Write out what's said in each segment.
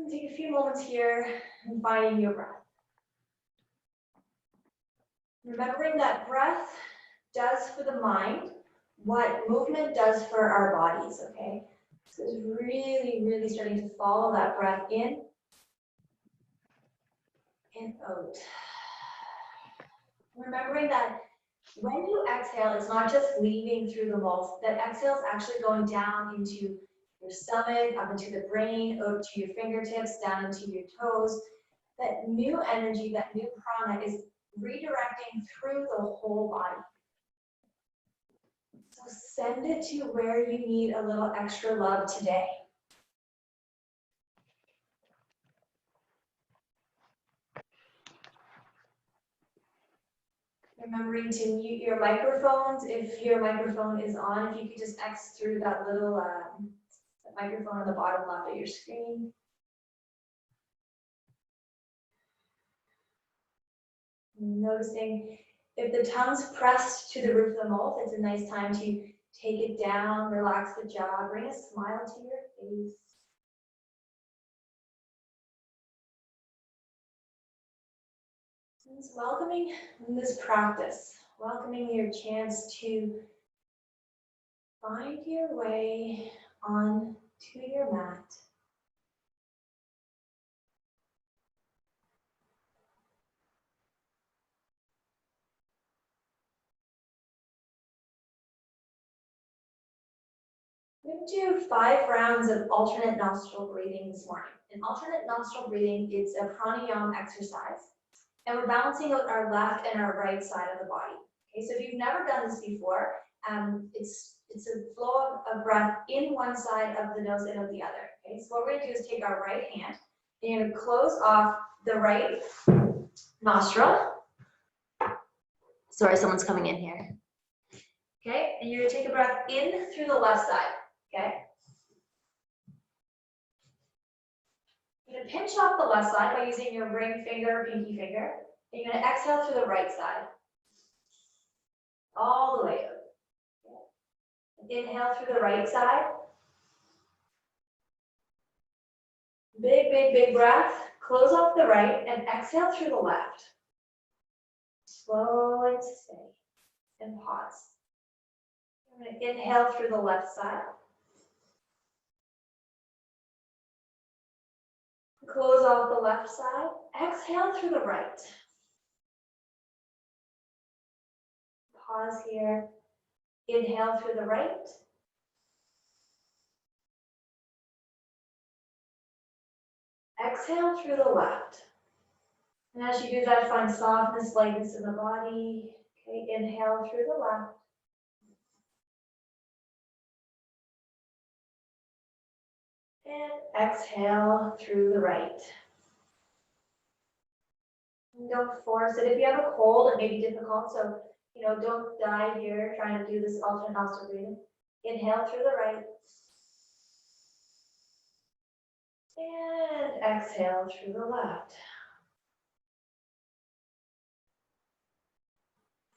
Take a few moments here and finding your breath. Remembering that breath does for the mind what movement does for our bodies, okay? So it's really, really starting to follow that breath in and out. Remembering that when you exhale, it's not just leaving through the mouth, that exhale is actually going down into your stomach, up into the brain, out to your fingertips, down into your toes. That new energy, that new prana is redirecting through the whole body. So send it to where you need a little extra love today. Remembering to mute your microphones. If your microphone is on, if you could just X through that little microphone on the bottom left of your screen. Noticing if the tongue's pressed to the roof of the mouth, it's a nice time to take it down, relax the jaw, bring a smile to your face. It's welcoming this practice, welcoming your chance to find your way on to your mat. We're going to do 5 rounds of alternate nostril breathing this morning. An alternate nostril breathing is a pranayama exercise, and we're balancing out our left and our right side of the body. Okay, so if you've never done this before, it's a flow of breath in one side of the nose and out the other. Okay, so what we're going to do is take our right hand and you're going to close off the right nostril. Sorry, someone's coming in here. Okay, and you're going to take a breath in through the left side. Okay. You're going to pinch off the left side by using your ring finger, pinky finger. And you're going to exhale through the right side. All the way out. Okay. Inhale through the right side. Big, big, big breath. Close off the right and exhale through the left. Slow and steady. And pause. I'm going to inhale through the left side. Close off the left side. Exhale through the right. Pause here. Inhale through the right. Exhale through the left. And as you do that, find softness, lightness in the body. Okay, inhale through the left. And exhale through the right. And don't force it. If you have a cold, it may be difficult, so don't die here trying to do this alternate nostril breathing. Inhale through the right. And exhale through the left.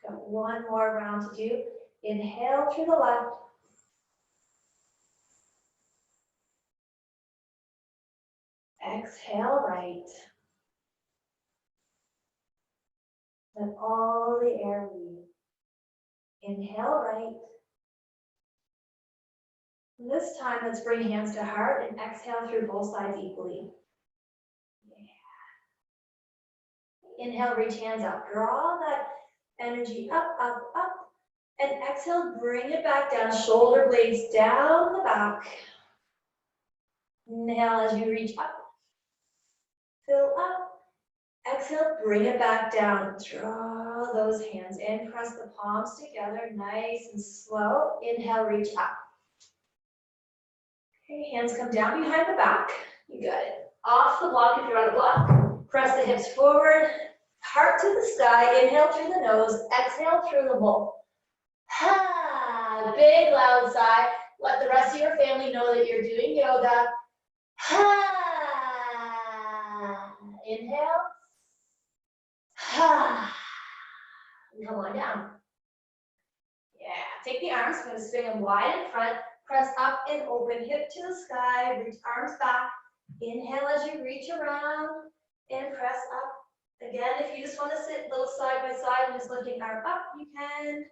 Got one more round to do. Inhale through the left. Exhale right. Let all the air leave. Inhale right. And this time, let's bring hands to heart and exhale through both sides equally. Yeah. Inhale, reach hands up. Draw that energy up, up, up. And exhale, bring it back down. Shoulder blades down the back. Inhale as you reach up. Fill up. Exhale, bring it back down. Draw those hands in. Press the palms together, nice and slow. Inhale, reach up. Okay, hands come down behind the back. You got it. Off the block if you're on a block. Press the hips forward. Heart to the sky. Inhale through the nose. Exhale through the mouth. Ha! Big loud sigh. Let the rest of your family know that you're doing yoga. Ha! Inhale. Ha! And come on down. Yeah, Take the arms, I'm gonna swing them wide in front, press up and open, hip to the sky, reach arms back. Inhale as you reach around and press up. Again, if you just want to sit a little side by side and just lifting arm up, you can.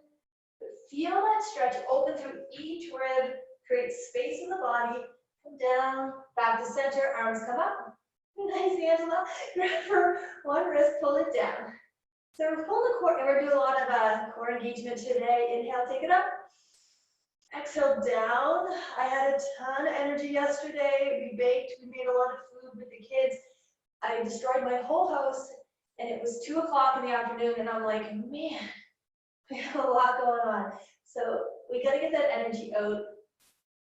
But feel that stretch, open through each rib, create space in the body. Come down, back to center, arms come up. Nice, Angela. Grab for one wrist, pull it down. So we're pulling the core, and we're doing a lot of core engagement today. Inhale, take it up. Exhale down. I had a ton of energy yesterday. We baked, we made a lot of food with the kids. I destroyed my whole house, and it was 2 o'clock in the afternoon, and I'm like, man, we have a lot going on. So we gotta get that energy out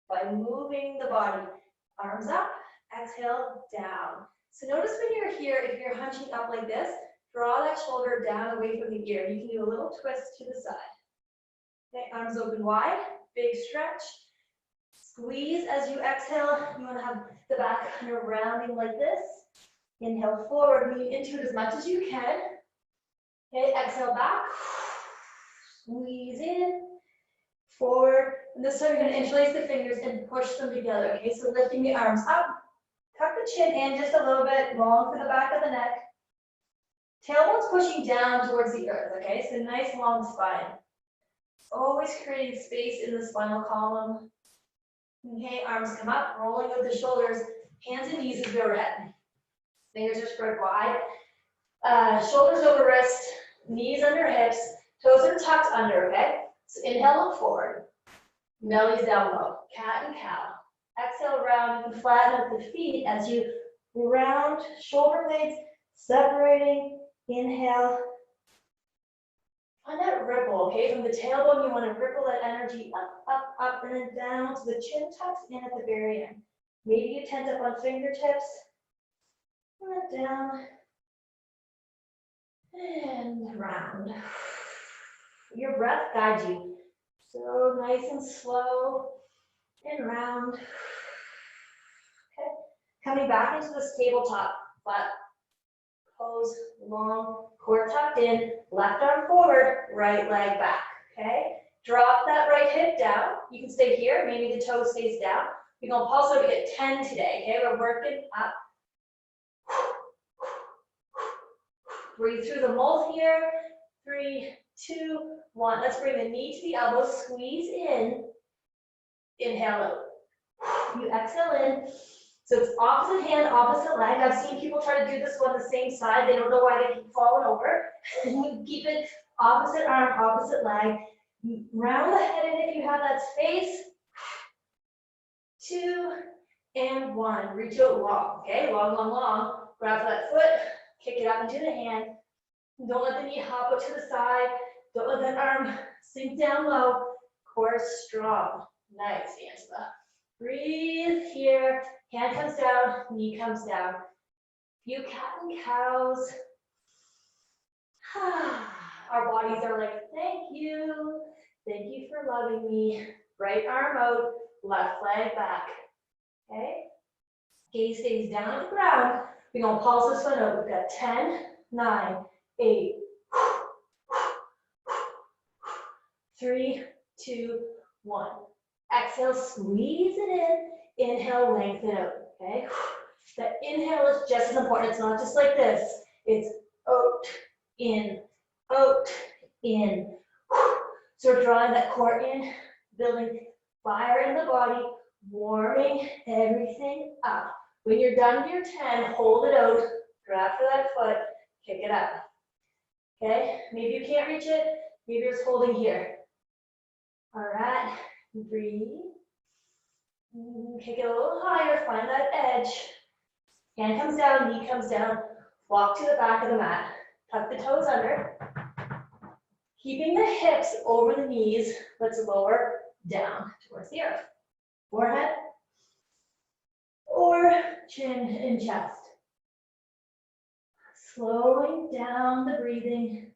by moving the body. Arms up, exhale, down. So notice when you're here, if you're hunching up like this, draw that shoulder down away from the ear. You can do a little twist to the side. Okay, arms open wide, big stretch. Squeeze as you exhale. You want to have the back kind of rounding like this. Inhale forward, lean into it as much as you can. Okay, exhale back. Squeeze in, forward. And this time you're going to interlace the fingers and push them together. Okay, so lifting the arms up. Tuck the chin in just a little bit, long for the back of the neck. Tailbone's pushing down towards the earth, okay? So nice long spine. Always creating space in the spinal column. Okay, arms come up, rolling with the shoulders, hands and knees as they're red. Fingers are spread wide. Shoulders over wrist, knees under hips, toes are tucked under, okay? So inhale, look forward. Belly's down low, cat and cow. Exhale, round and flatten out the feet as you round, shoulder blades separating. Inhale. Find that ripple, okay? From the tailbone, you want to ripple that energy up, up, up, and then down so the chin tucks in at the very end. Maybe you tent up on fingertips. And down. And round. Your breath guides you. So nice and slow. And round. Okay. Coming back into this tabletop, flat pose, long, core tucked in, left arm forward, right leg back, okay? Drop that right hip down. You can stay here, maybe the toe stays down. We're gonna pulse over to get 10 today, okay? We're working up. Breathe through the mouth here. 3, 2, 1. Let's bring the knee to the elbow, squeeze in. Inhale out. You exhale in. So it's opposite hand, opposite leg. I've seen people try to do this one the same side. They don't know why they keep falling over. Keep it opposite arm, opposite leg. Round the head in if you have that space. 2 and 1. Reach out long, okay? Long, long, long. Grab for that foot, kick it up into the hand. Don't let the knee hop out to the side. Don't let that arm sink down low. Core strong. Nice, Angela. Breathe here. Hand comes down, knee comes down. Few cat and cows. Our bodies are like, thank you. Thank you for loving me. Right arm out, left leg back. Okay? Gaze stays down at the ground. We're going to pulse this one out. We've got 10, 9, 8, 3, 2, 1. Exhale, squeeze it in. Inhale, lengthen out, okay? That inhale is just as important. It's not just like this. It's out, in, out, in. So we're drawing that core in, building fire in the body, warming everything up. When you're done with your 10, hold it out, grab for that foot, kick it up. Okay? Maybe you can't reach it, maybe you're just holding here. All right, breathe. Kick it a little higher, find that edge. Hand comes down, knee comes down. Walk to the back of the mat. Tuck the toes under. Keeping the hips over the knees, let's lower down towards the earth. Forehead or chin and chest. Slowing down the breathing.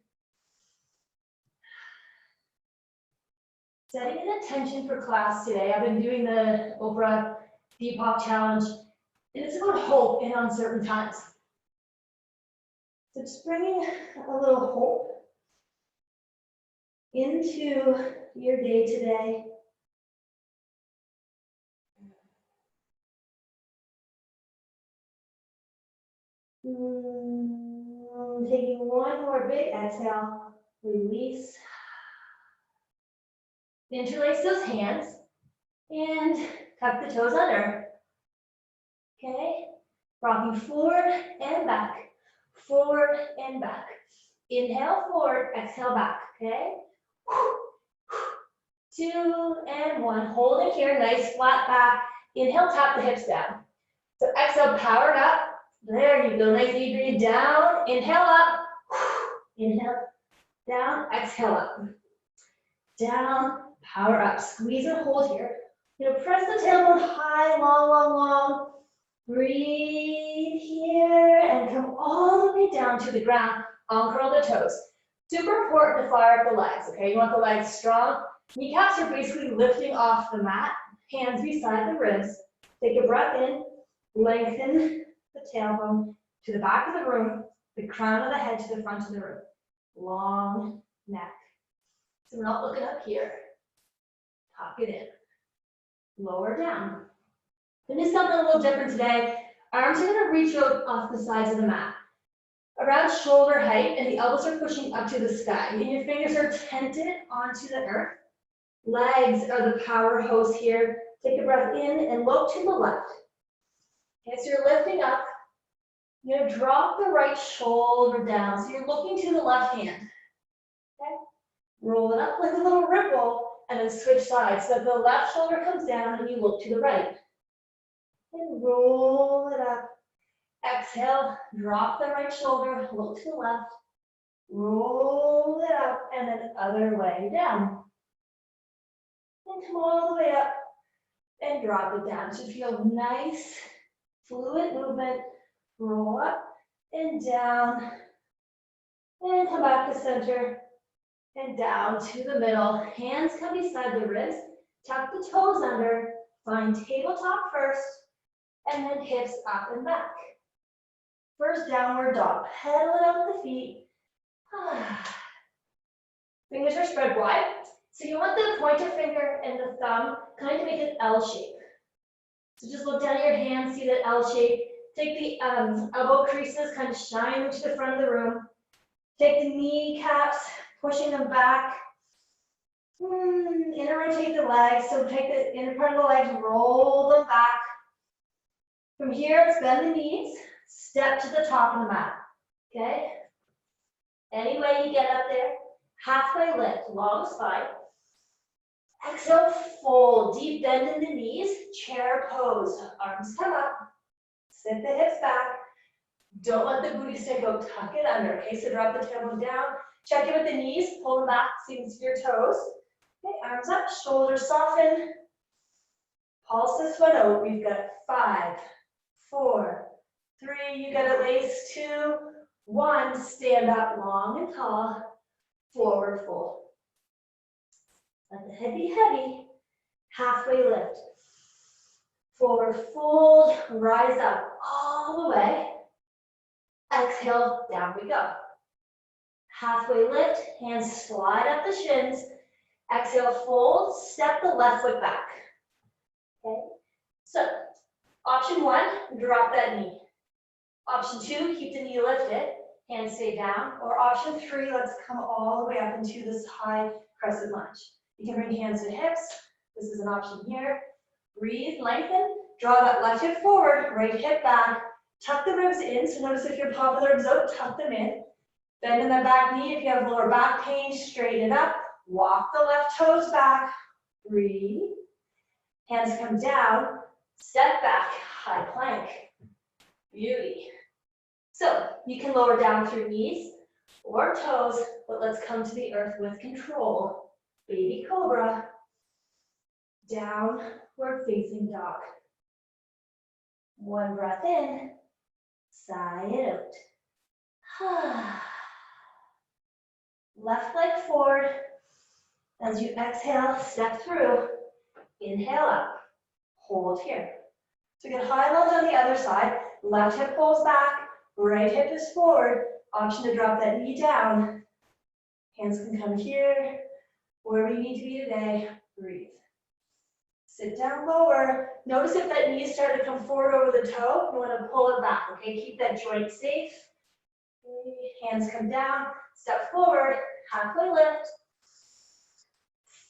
Setting an intention for class today. I've been doing the Oprah Deepak Challenge, and it's about hope in uncertain times. So just bringing a little hope into your day today. Taking one more big exhale, release. Interlace those hands and tuck the toes under. Okay, rocking forward and back, forward and back. Inhale forward, exhale back, okay? 2 and 1, hold it here, nice flat back. Inhale, tap the hips down. So exhale, power up. There you go, nice deep breathe down. Inhale up, inhale, down, exhale up. Down, power up, squeeze and hold here. Press the tailbone high, long, long, long. Breathe here and come all the way down to the ground. Uncurl the toes. Super important to fire up the legs, okay? You want the legs strong. Kneecaps are basically lifting off the mat, hands beside the ribs. Take a breath in, lengthen the tailbone to the back of the room, the crown of the head to the front of the room. Long neck. So we're not looking up here. Tuck it in. Lower down. And do something a little different today. Arms are going to reach out off the sides of the mat. Around shoulder height, and the elbows are pushing up to the sky. And your fingers are tented onto the earth. Legs are the power hose here. Take a breath in and look to the left. Okay, so you're lifting up. You're going to drop the right shoulder down. So you're looking to the left hand. Okay? Roll it up like a little ripple, and then switch sides. So the left shoulder comes down and you look to the right. And roll it up. Exhale, drop the right shoulder, look to the left. Roll it up, and then other way down. And come all the way up and drop it down. So feel nice, fluid movement. Roll up and down. And come back to center. And down to the middle. Hands come beside the ribs. Tuck the toes under. Find tabletop first. And then hips up and back. First downward dog. Pedal it out with the feet. Fingers are spread wide. So you want the pointer finger and the thumb kind of make an L shape. So just look down at your hand, see that L shape. Take the elbow creases, kind of shine them to the front of the room. Take the kneecaps, pushing them back. Inner rotate the legs. So take the inner part of the legs, roll them back. From here, let's bend the knees. Step to the top of the mat. Okay? Any way you get up there. Halfway lift, long spine. Exhale, fold, deep bend in the knees, chair pose. Arms come up, sit the hips back. Don't let the booty stick go, tuck it under. Okay, so drop the tailbone down. Check in with the knees, pull them back, seams to your toes. Okay, arms up, shoulders soften. Pulse this one out. We've got 5, 4, 3, you got at least 2, 1. Stand up long and tall. Forward fold. Let the head be heavy. Halfway lift. Forward fold. Rise up all the way. Exhale, down we go. Halfway lift. Hands slide up the shins. Exhale, fold. Step the left foot back. Okay. So, option 1, drop that knee. Option 2, keep the knee lifted. Hands stay down. Or option 3, let's come all the way up into this high crescent lunge. You can bring hands to hips. This is an option here. Breathe, lengthen. Draw that left hip forward, right hip back. Tuck the ribs in. So notice if you're popping the ribs out, tuck them in. Bend in the back knee. If you have lower back pain, straighten it up. Walk the left toes back. Breathe. Hands come down. Step back. High plank. Beauty. So you can lower down through knees or toes, but let's come to the earth with control. Baby cobra. Downward facing dog. One breath in. Sigh it out. Left leg forward. As you exhale, step through. Inhale up. Hold here. So get high lunge on the other side. Left hip pulls back. Right hip is forward. Option to drop that knee down. Hands can come here Wherever you need to be today, breathe. Sit down lower. Notice if that knee started to come forward over the toe, you want to pull it back, okay? Keep that joint safe. Hands come down, step forward, halfway lift.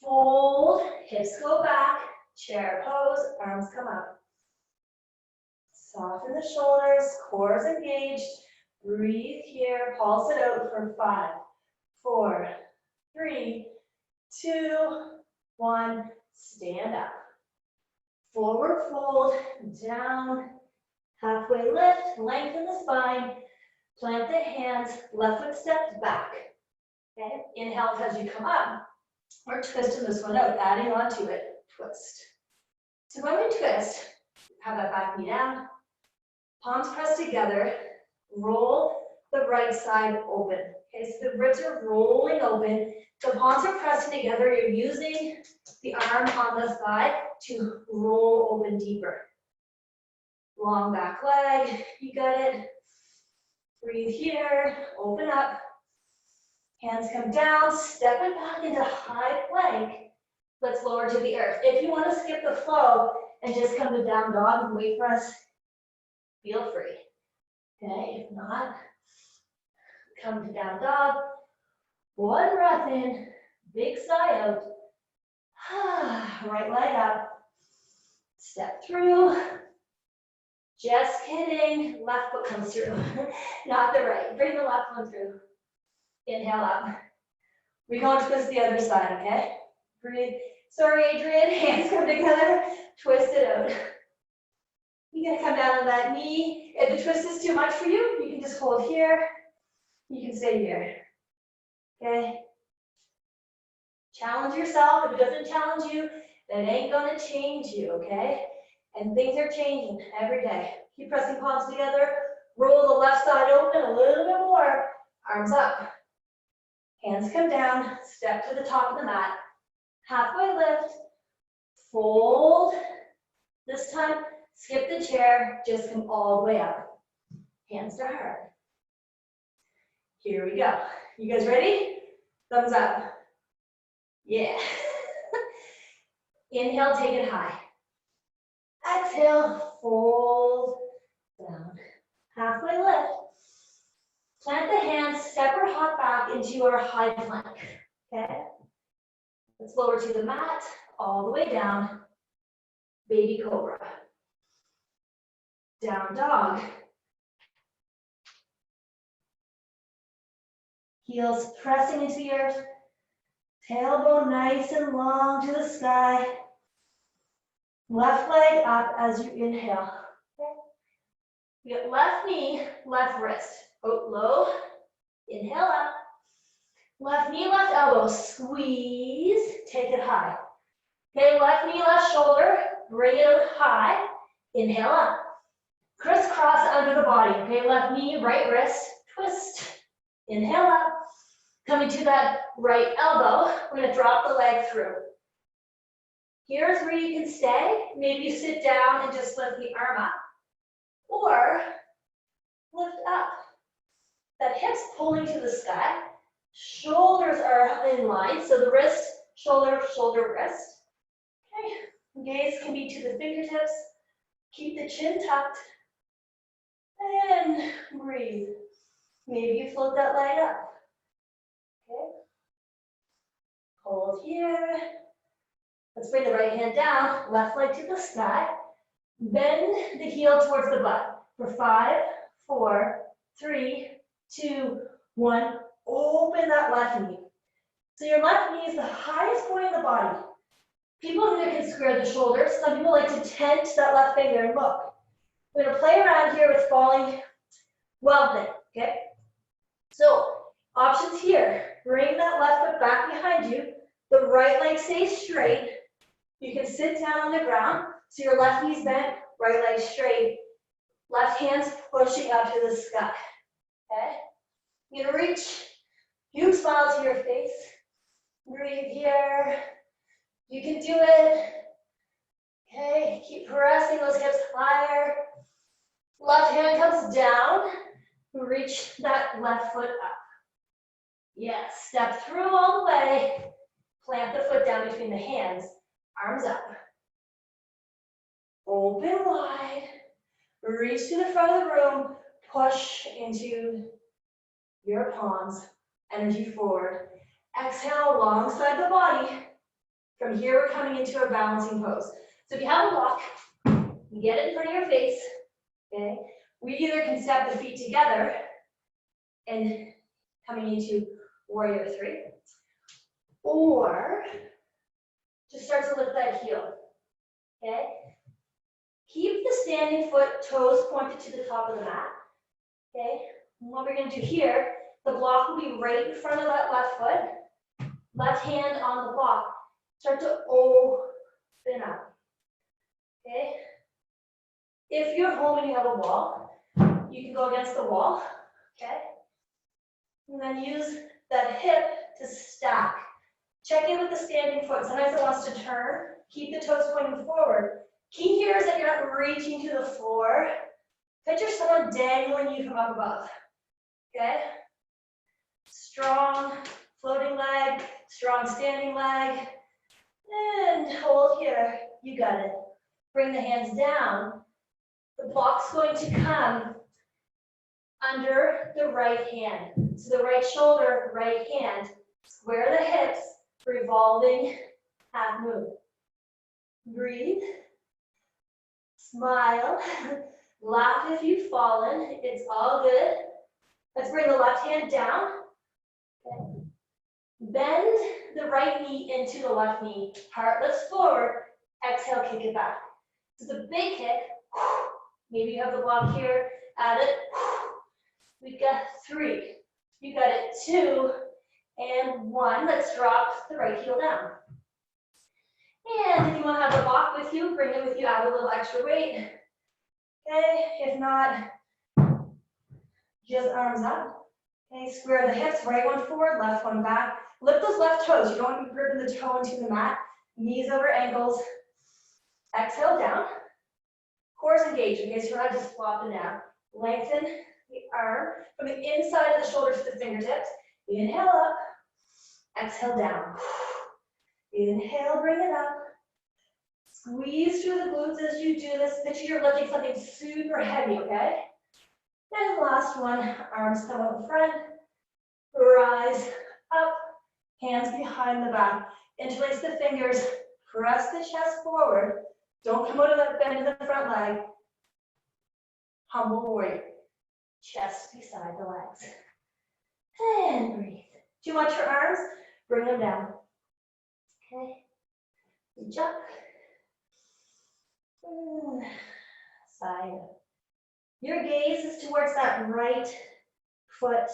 Fold, hips go back, chair pose, arms come up. Soften the shoulders, core is engaged. Breathe here, pulse it out for 5, 4, 3, 2, 1. Stand up. Forward fold, down, halfway lift, lengthen the spine, plant the hands, left foot steps back. Okay, inhale as you come up. We're twisting this one out, adding on to it, twist. So when we twist, have that back knee down, palms pressed together, roll the right side open. Okay, so the ribs are rolling open, the palms are pressed together, you're using the arm on the thigh to roll open deeper. Long back leg, you got it. Breathe here, open up. Hands come down, step it back into high plank. Let's lower to the earth. If you want to skip the flow and just come to down dog and wait for us, feel free. Okay, if not, come to down dog. One breath in, big sigh out. Right leg up. Step through. Just kidding. Left foot comes through, not the right. Bring the left one through. Inhale up. We're going to twist the other side, okay? Breathe. Sorry, Adrian. Hands come together. Twist it out. You're going to come down on that knee. If the twist is too much for you, you can just hold here. You can stay here. Okay? Challenge yourself. If it doesn't challenge you, that ain't going to change you, okay? And things are changing every day. Keep pressing palms together. Roll the left side open a little bit more. Arms up. Hands come down. Step to the top of the mat. Halfway lift. Fold. This time, skip the chair. Just come all the way up. Hands to heart. Here we go. You guys ready? Thumbs up. Yeah. Inhale, take it high. Exhale, fold down. Halfway lift. Plant the hands, step or hop back into our high plank. Okay? Let's lower to the mat, all the way down. Baby cobra. Down dog. Heels pressing into the earth. Tailbone nice and long to the sky. Left leg up as you inhale. Okay. You get left knee, left wrist. Out low. Inhale up. Left knee, left elbow. Squeeze. Take it high. Okay, left knee, left shoulder. Bring it out high. Inhale up. Crisscross under the body. Okay, left knee, right wrist. Twist. Inhale up. Coming to that right elbow. We're going to drop the leg through. Here's where you can stay. Maybe you sit down and just lift the arm up. Or lift up. That hip's pulling to the sky. Shoulders are in line. So the wrist, shoulder, shoulder, wrist. Okay. Gaze can be to the fingertips. Keep the chin tucked. And breathe. Maybe you float that leg up. Okay. Hold here. Let's bring the right hand down, left leg to the sky. Bend the heel towards the butt. For 5, 4, 3, 2, 1. Open that left knee. So your left knee is the highest point of the body. People here can square the shoulders. Some people like to tent that left finger and look. We're going to play around here with falling well then, okay? So, options here. Bring that left foot back behind you. The right leg stays straight. You can sit down on the ground. So your left knee's bent, right leg straight. Left hand's pushing up to the sky. Okay? You're gonna reach. Huge smile to your face. Breathe here. You can do it. Okay, keep pressing those hips higher. Left hand comes down. Reach that left foot up. Yes, step through all the way. Plant the foot down between the hands, arms up. Open wide, reach to the front of the room, push into your palms, energy forward. Exhale alongside the body. From here, we're coming into a balancing pose. So if you have a block, you get it in front of your face, okay? We either can step the feet together and coming into warrior three, or just start to lift that heel, okay? Keep the standing foot, toes pointed to the top of the mat, okay? And what we're gonna do here, the block will be right in front of that left foot, left hand on the block. Start to open up, okay? If you're home and you have a wall, you can go against the wall, okay? And then use that hip to stack. Check in with the standing foot. Sometimes it wants to turn. Keep the toes pointing forward. Key here is that you're not reaching to the floor. Picture someone dangling you from up above, okay? Strong floating leg, strong standing leg. And hold here. You got it. Bring the hands down. The block's going to come under the right hand. So the right shoulder, right hand. Square the hips, revolving half move. Breathe. Smile. Laugh if you've fallen. It's all good. Let's bring the left hand down. Okay. Bend the right knee into the left knee. Heart lifts forward. Exhale, kick it back. So the big kick. Maybe you have the block here. Add it. We got 3. You got it. 2 and 1. Let's drop the right heel down. And if you want to have the block with you, bring it with you. Add a little extra weight. Okay. If not, just arms up. Okay. Square the hips. Right one forward, left one back. Lift those left toes. You don't want to be gripping the toe into the mat. Knees over ankles. Exhale down. Core's engaged, okay, so you're not just flopping down. Lengthen the arm from the inside of the shoulders to the fingertips. Inhale up. Exhale down. Inhale, bring it up. Squeeze through the glutes as you do this. Picture you're lifting something super heavy, okay? And last one, arms come up in front. Rise up. Hands behind the back. Interlace the fingers. Press the chest forward. Don't come out of that bend in the front leg. Humble warrior. Chest beside the legs. And breathe. Too much for arms? Bring them down. Okay. Reach up. Side. Your gaze is towards that right foot.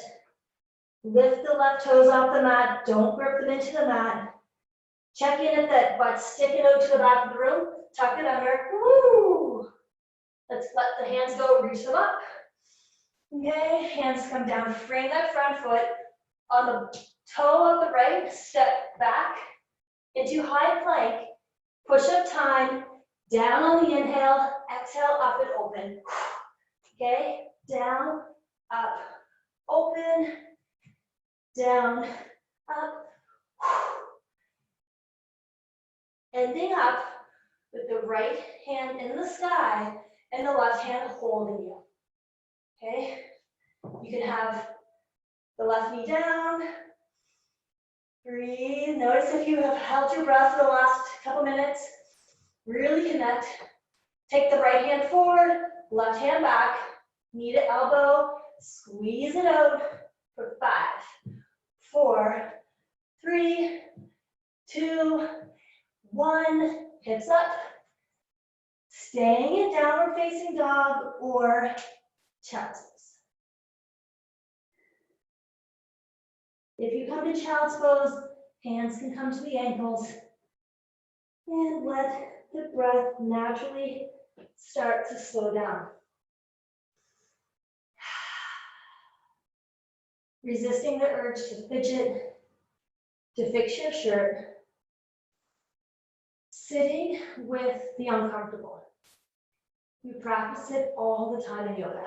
Lift the left toes off the mat. Don't grip them into the mat. Check in at that butt sticking out to the back of the room. Tuck it under. Woo! Let's let the hands go. Reach them up. Okay, hands come down. Frame that front foot. On the toe of the right, step back into high plank. Push up time. Down on the inhale. Exhale, up and open. Okay, down, up, open, down, up. Ending up with the right hand in the sky and the left hand holding you. Okay? You can have the left knee down. Breathe. Notice if you have held your breath for the last couple minutes. Really connect. Take the right hand forward, left hand back, knee to elbow, squeeze it out for 5, 4, 3, 2, 1, hips up. Staying in downward facing dog or child's pose. If you come to child's pose, hands can come to the ankles. And let the breath naturally start to slow down. Resisting the urge to fidget, to fix your shirt. Sitting with the uncomfortable. We practice it all the time in yoga.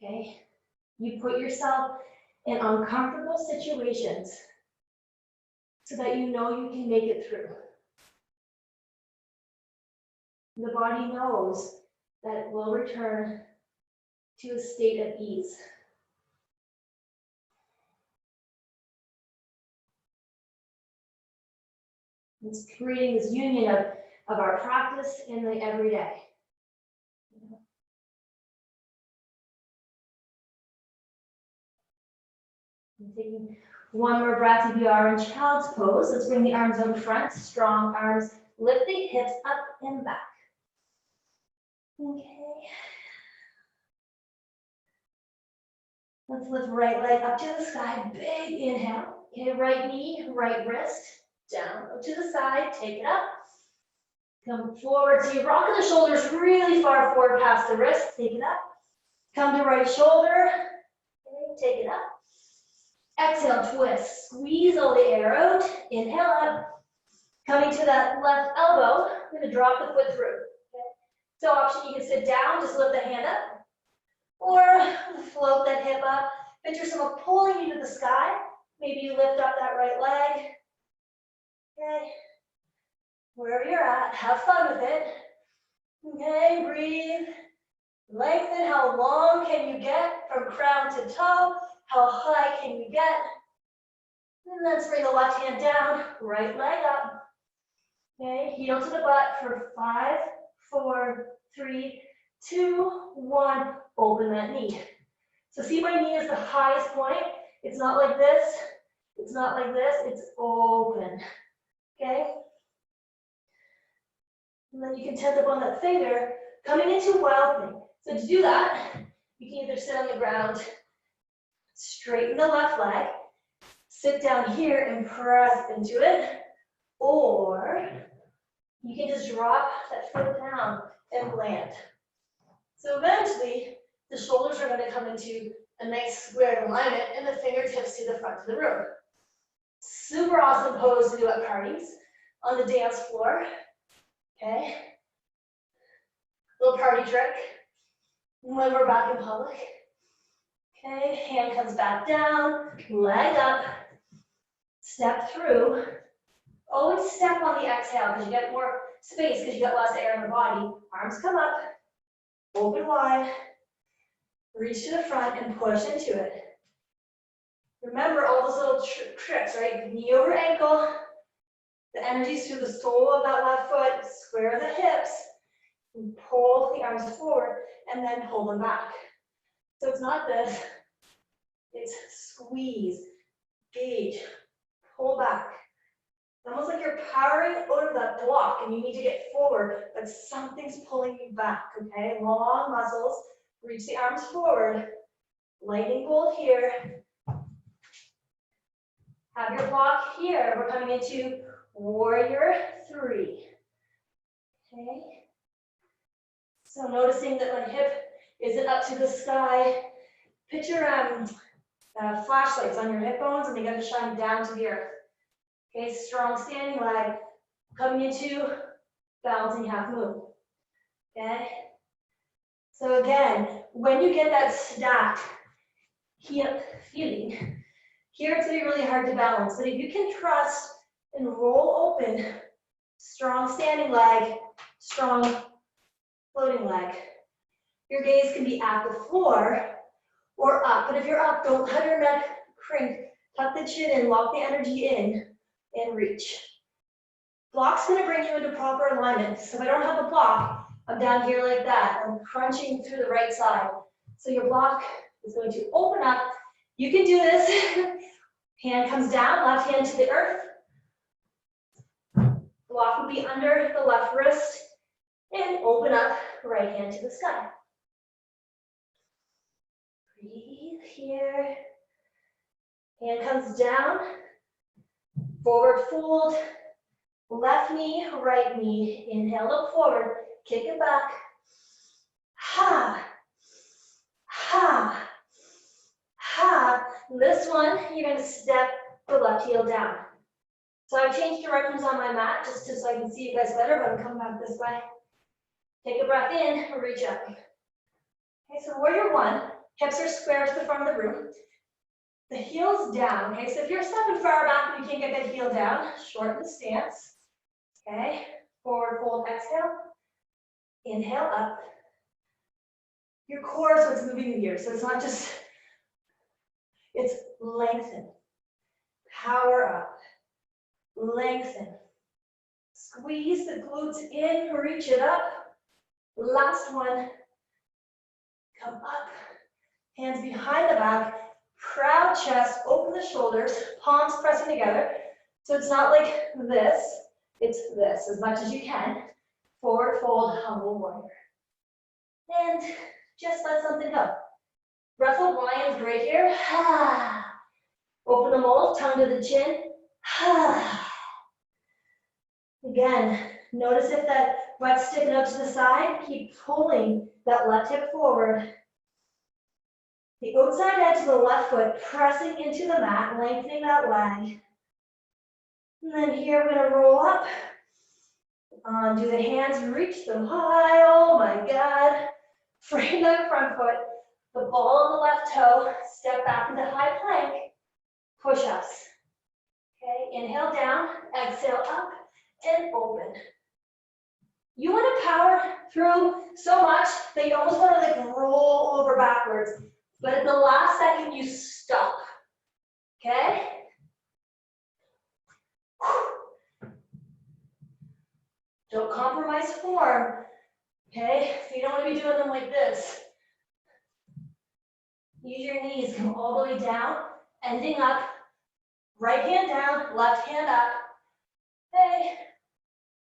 Okay? You put yourself in uncomfortable situations so that you know you can make it through. The body knows that it will return to a state of ease. It's creating this union of our practice in the everyday. And taking one more breath, if you are in child's pose, let's bring the arms out front, strong arms, lift the hips up and back. Okay. Let's lift right leg up to the sky, big inhale. Okay, right knee, right wrist, down, up to the side, take it up. Come forward, so you're rocking the shoulders really far forward past the wrist, take it up. Come to right shoulder, okay, take it up. Exhale, twist, squeeze all the air out, inhale up. Coming to that left elbow, I'm gonna drop the foot through. Okay? So option, you can sit down, just lift the hand up, or float that hip up. Picture someone pulling you to the sky. Maybe you lift up that right leg. Okay, wherever you're at, have fun with it. Okay, breathe. Lengthen, how long can you get from crown to toe? How high can you get? And let's bring the left hand down, right leg up. Okay, heel to the butt for 5, 4, 3, 2, 1. Open that knee. So see, my knee is the highest point. It's not like this. It's not like this. It's open. Okay? And then you can tense up on that finger, coming into wild thing. So to do that, you can either sit on the ground, straighten the left leg, sit down here and press into it, or you can just drop that foot down and land. So eventually, the shoulders are going to come into a nice square alignment and the fingertips to the front of the room. Super awesome pose to do at parties, on the dance floor. Okay? Little party trick when we're back in public. Okay, hand comes back down, leg up, step through. Always step on the exhale because you get more space because you got less air in the body. Arms come up, open wide, reach to the front and push into it. Remember all those little tricks, right? Knee over ankle, the energy's through the sole of that left foot, square the hips, and pull the arms forward and then hold them back. So it's not this, it's squeeze, gauge, pull back. It's almost like you're powering out of that block and you need to get forward, but something's pulling you back, okay? Long muscles, reach the arms forward, lightning bolt here. Have your block here. We're coming into warrior 3. Okay? So noticing that my hip isn't up to the sky. Picture flashlights on your hip bones and they gotta shine down to the earth. Okay, strong standing leg, coming into balancing half moon. Okay? So again, when you get that stacked hip feeling, here it's gonna be really hard to balance, but if you can trust and roll open, strong standing leg, strong floating leg, your gaze can be at the floor or up. But if you're up, don't let your neck crank, tuck the chin in, lock the energy in, and reach. Block's gonna bring you into proper alignment. So if I don't have a block, I'm down here like that. I'm crunching through the right side. So your block is going to open up. You can do this. Hand comes down, left hand to the earth. Block will be under the left wrist. And open up, right hand to the sky. Breathe here. Hand comes down. Forward fold. Left knee, right knee. Inhale, look forward. Kick it back. Ha. Ha. Ha. This one, you're going to step the left heel down. So I've changed directions on my mat just so I can see you guys better, but I'm coming back this way. Take a breath in, reach up. Okay, so warrior 1, hips are square to the front of the room. The heel's down, okay? So if you're stepping far back and you can't get that heel down, shorten the stance, okay? Forward fold, exhale. Inhale up. Your core is what's moving you here, so it's not just, it's lengthen. Power up. Lengthen. Squeeze the glutes in, reach it up. Last one. Come up. Hands behind the back. Proud chest, open the shoulders, palms pressing together. So it's not like this, it's this as much as you can. Forward fold, humble warrior. And just let something go. Breath of lion's great here. Open the mouth, tongue to the chin. Again, notice if that butt's sticking out to the side, keep pulling that left hip forward. The outside edge of the left foot pressing into the mat, lengthening that leg. And then here we're gonna roll up. Do the hands, reach them high, oh my God. Frame that front foot, the ball on the left toe, step back into high plank, push-ups. Okay, inhale down, exhale up, and open. You want to power through so much that you almost want to like roll over backwards. But at the last second, you stop. Okay? Don't compromise form. Okay? So you don't want to be doing them like this. Use your knees, come all the way down, ending up. Right hand down, left hand up. Okay?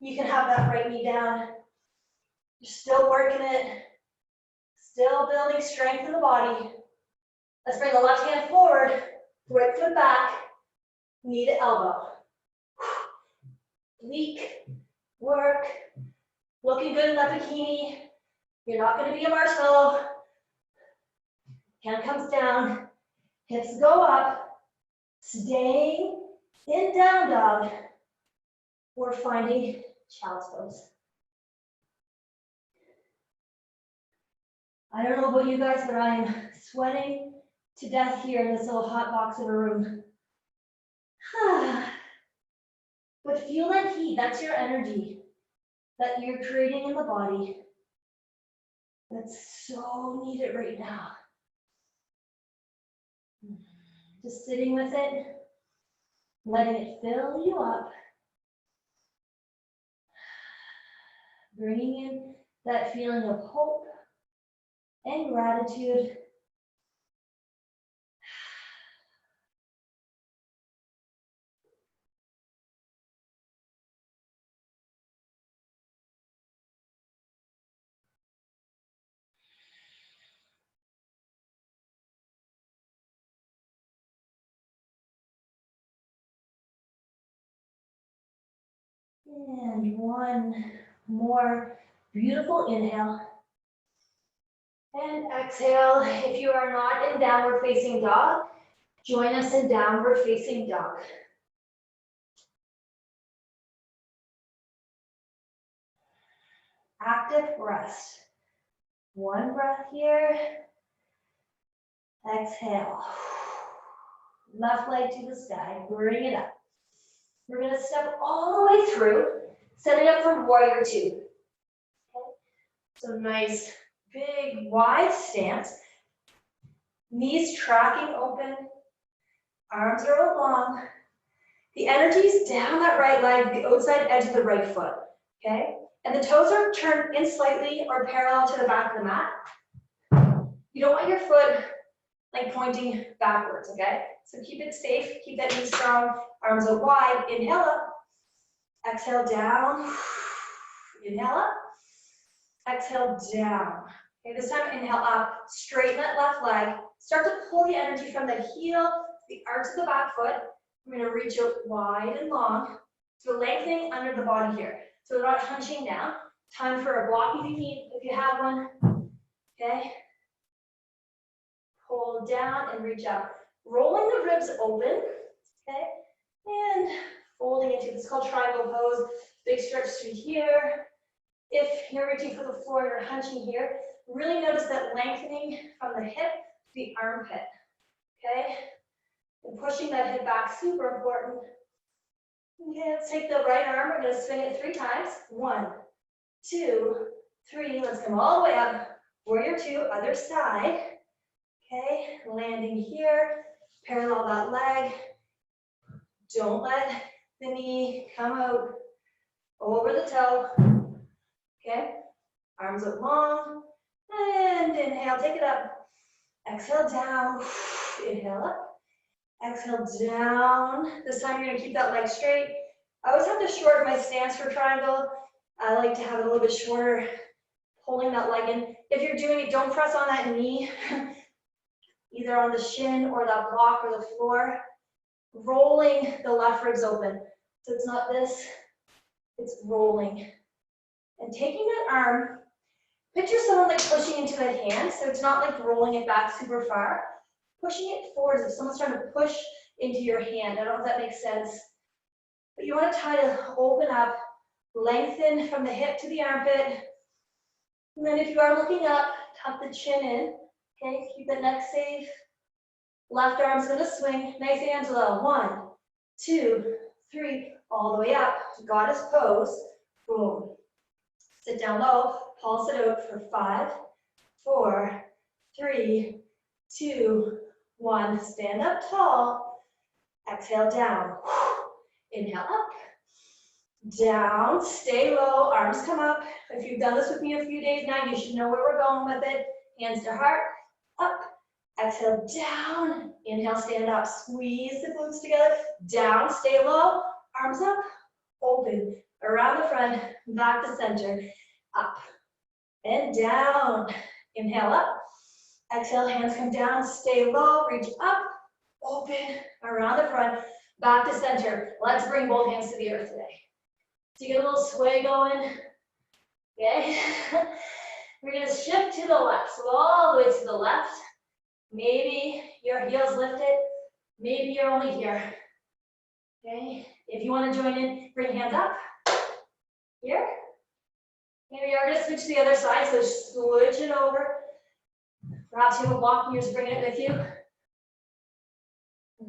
You can have that right knee down. You're still working it. Still building strength in the body. Let's bring the left hand forward, right foot back, knee to elbow. Weak, work, looking good in that bikini. You're not going to be a marshmallow. Hand comes down, hips go up, staying in down dog. We're finding child's pose. I don't know about you guys, but I am sweating to death here in this little hot box of a room. But feel that heat, that's your energy that you're creating in the body. That's so needed right now. Just sitting with it, letting it fill you up. Bringing in that feeling of hope and gratitude. And one more beautiful inhale. And exhale. If you are not in downward facing dog, join us in downward facing dog. Active rest. One breath here. Exhale. Left leg to the sky, bring it up. We're going to step all the way through, setting up for warrior two. Okay. So nice, big, wide stance. Knees tracking open, arms are long. The energy's down that right leg, the outside edge of the right foot, okay? And the toes are turned in slightly or parallel to the back of the mat. You don't want your foot like pointing backwards, okay? So keep it safe, keep that knee strong, arms out wide, inhale up, exhale down, inhale up, exhale down. Okay, this time inhale up, straighten that left leg, start to pull the energy from the heel, the arch of the back foot. I'm gonna reach out wide and long, so lengthening under the body here. So we're not hunching down. Time for a block if you need, if you have one, okay? Pull down and reach up. Rolling the ribs open, okay? And folding into, it's called triangle pose. Big stretch through here. If you're reaching for the floor, you're hunching here. Really notice that lengthening from the hip to the armpit, okay? And pushing that hip back, super important. Okay, let's take the right arm. We're going to swing it 3 times. 1, 2, 3. Let's come all the way up. Warrior 2, other side. Okay, landing here. Parallel that leg. Don't let the knee come out over the toe. Okay, arms up long. And inhale, take it up. Exhale down. Inhale up. Exhale down. This time you're going to keep that leg straight. I always have to shorten my stance for triangle. I like to have it a little bit shorter, pulling that leg in. If you're doing it, don't press on that knee, either on the shin or that block or the floor. Rolling the left ribs open. So it's not this, it's rolling. And taking that arm, picture someone like pushing into that hand, so it's not like rolling it back super far. Pushing it forward as if someone's trying to push into your hand. I don't know if that makes sense. But you want to try to open up, lengthen from the hip to the armpit. And then if you are looking up, tuck the chin in. Okay, keep the neck safe. Left arm's going to swing. Nice Angela. 1, 2, 3. All the way up. Goddess pose. Boom. Sit down low. Pulse it out for 5, 4, 3, 2, 1. Stand up tall. Exhale down. Inhale up. Down. Stay low. Arms come up. If you've done this with me a few days now, you should know where we're going with it. Hands to heart. Up. Exhale down. Inhale, stand up. Squeeze the glutes together. Down. Stay low. Arms up. Open. Around the front. Back to center. Up. And down. Inhale up. Exhale, hands come down, stay low, reach up, open, around the front, back to center. Let's bring both hands to the earth today. So you get a little sway going, okay? We're gonna shift to the left, so all the way to the left. Maybe your heels lifted, maybe you're only here, okay? If you wanna join in, bring hands up, here. Maybe you're gonna switch to the other side, so switch it over. Perhaps you have a block and you're just bringing it with you.